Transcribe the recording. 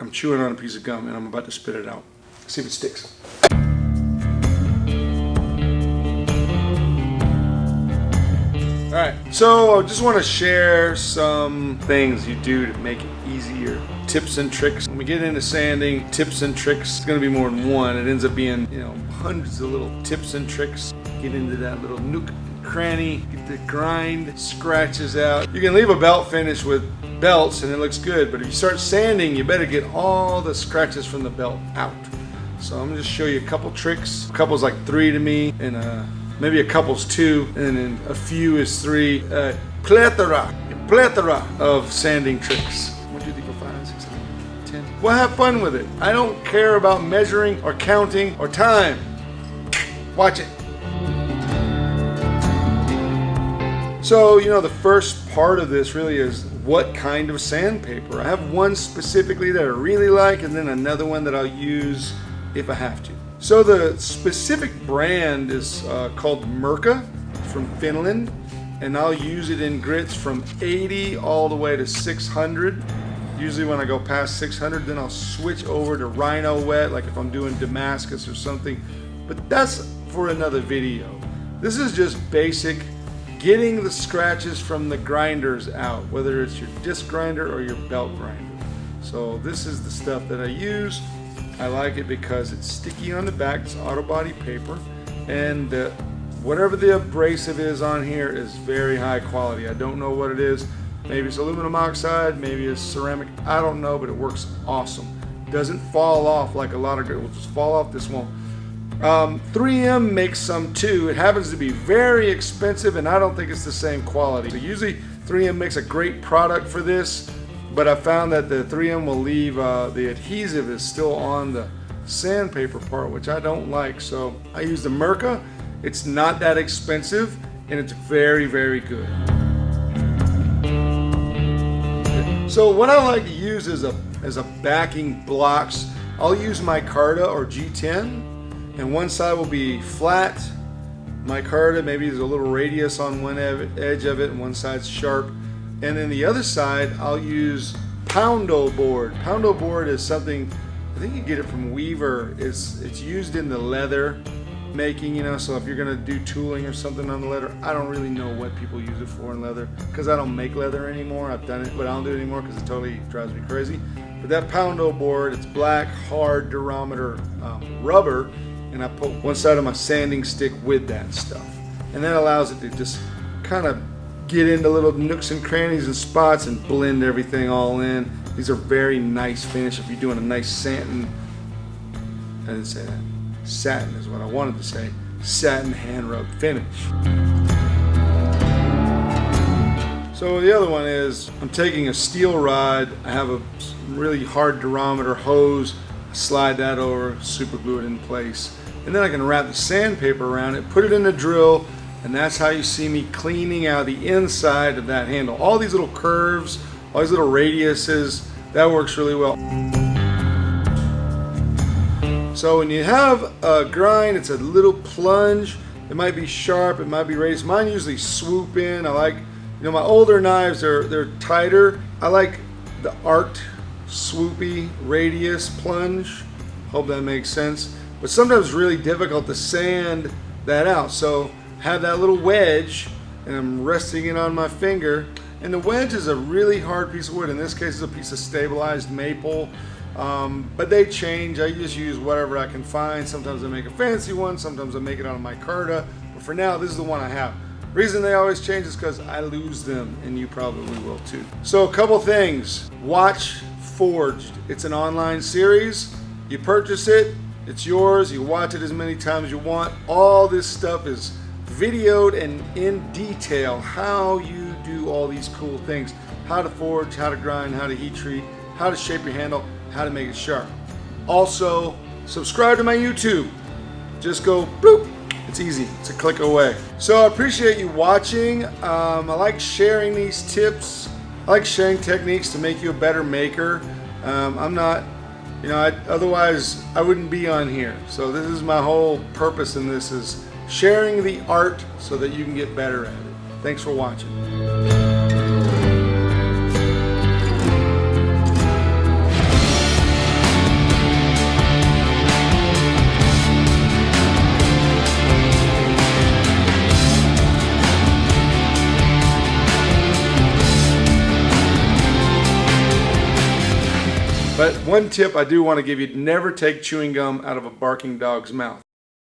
I'm chewing on a piece of gum and I'm about to spit it out. See if it sticks. Alright, so I just want to share some things you do to make it easier. Tips and tricks. When we get into sanding, tips and tricks, it's going to be more than one. It ends up being, hundreds of little tips and tricks. Get into that little nook and cranny, get the grind, scratches out. You can leave a belt finish with belts and it looks good, but if you start sanding, you better get all the scratches from the belt out. So I'm going to just show you a couple tricks. A couple's like 3 to me, and maybe a couple's 2, and then a few is 3. Plethora of sanding tricks. 1, 2, 3, 4, 5, 6, 7, 8, 10. Well, have fun with it. I don't care about measuring or counting or time. Watch it. So, the first part of this really is what kind of sandpaper. I have one specifically that I really like, and then another one that I'll use if I have to. So the specific brand is called Mirka from Finland, and I'll use it in grits from 80 all the way to 600. Usually when I go past 600, then I'll switch over to Rhino Wet, like if I'm doing Damascus or something. But that's for another video. This is just basic, getting the scratches from the grinders out, whether it's your disc grinder or your belt grinder. So this is the stuff that I use. I like it because it's sticky on the back, it's auto body paper, and whatever the abrasive is on here is very high quality. I don't know what it is. Maybe it's aluminum oxide, maybe it's ceramic, I don't know, but it works awesome. Doesn't fall off like a lot of it will just fall off. This won't. 3M makes some too. It happens to be very expensive, and I don't think it's the same quality. So usually 3M makes a great product for this, but I found that the 3M will leave the adhesive is still on the sandpaper part, which I don't like. So I use the Mirka. It's not that expensive, and it's very, very good. So what I like to use as a backing blocks, I'll use micarta or G10. And one side will be flat micarta, maybe there's a little radius on one edge of it, and one side's sharp. And then the other side, I'll use Poundo board. Poundo board is something, I think you get it from Weaver. It's used in the leather making, so if you're gonna do tooling or something on the leather, I don't really know what people use it for in leather, because I don't make leather anymore. I've done it, but I don't do it anymore because it totally drives me crazy. But that Poundo board, it's black, hard durometer rubber, and I put one side of my sanding stick with that stuff. And that allows it to just kind of get into little nooks and crannies and spots and blend everything all in. These are very nice finish if you're doing a nice satin. I didn't say that. Satin is what I wanted to say. Satin hand rub finish. So the other one is, I'm taking a steel rod. I have a really hard durometer hose. I slide that over, super glue it in place. And then I can wrap the sandpaper around it, put it in the drill, and that's how you see me cleaning out the inside of that handle. All these little curves, all these little radiuses, that works really well. So when you have a grind, it's a little plunge. It might be sharp, it might be raised. Mine usually swoop in. I like, my older knives, they're tighter. I like the arced, swoopy radius plunge. Hope that makes sense. But sometimes it's really difficult to sand that out. So have that little wedge, and I'm resting it on my finger. And the wedge is a really hard piece of wood. In this case, it's a piece of stabilized maple. But they change. I just use whatever I can find. Sometimes I make a fancy one. Sometimes I make it out of micarta. But for now, this is the one I have. Reason they always change is because I lose them, and you probably will too. So a couple things. Watch Forged. It's an online series. You purchase it. It's yours. You watch it as many times as you want. All this stuff is videoed and in detail how you do all these cool things. How to forge, how to grind, how to heat treat, how to shape your handle, how to make it sharp. Also, subscribe to my YouTube. Just go bloop. It's easy. It's a click away. So I appreciate you watching. I like sharing these tips. I like sharing techniques to make you a better maker. I'm not, otherwise I wouldn't be on here. So this is my whole purpose in this, is sharing the art so that you can get better at it. Thanks for watching. But one tip I do want to give you, never take chewing gum out of a barking dog's mouth.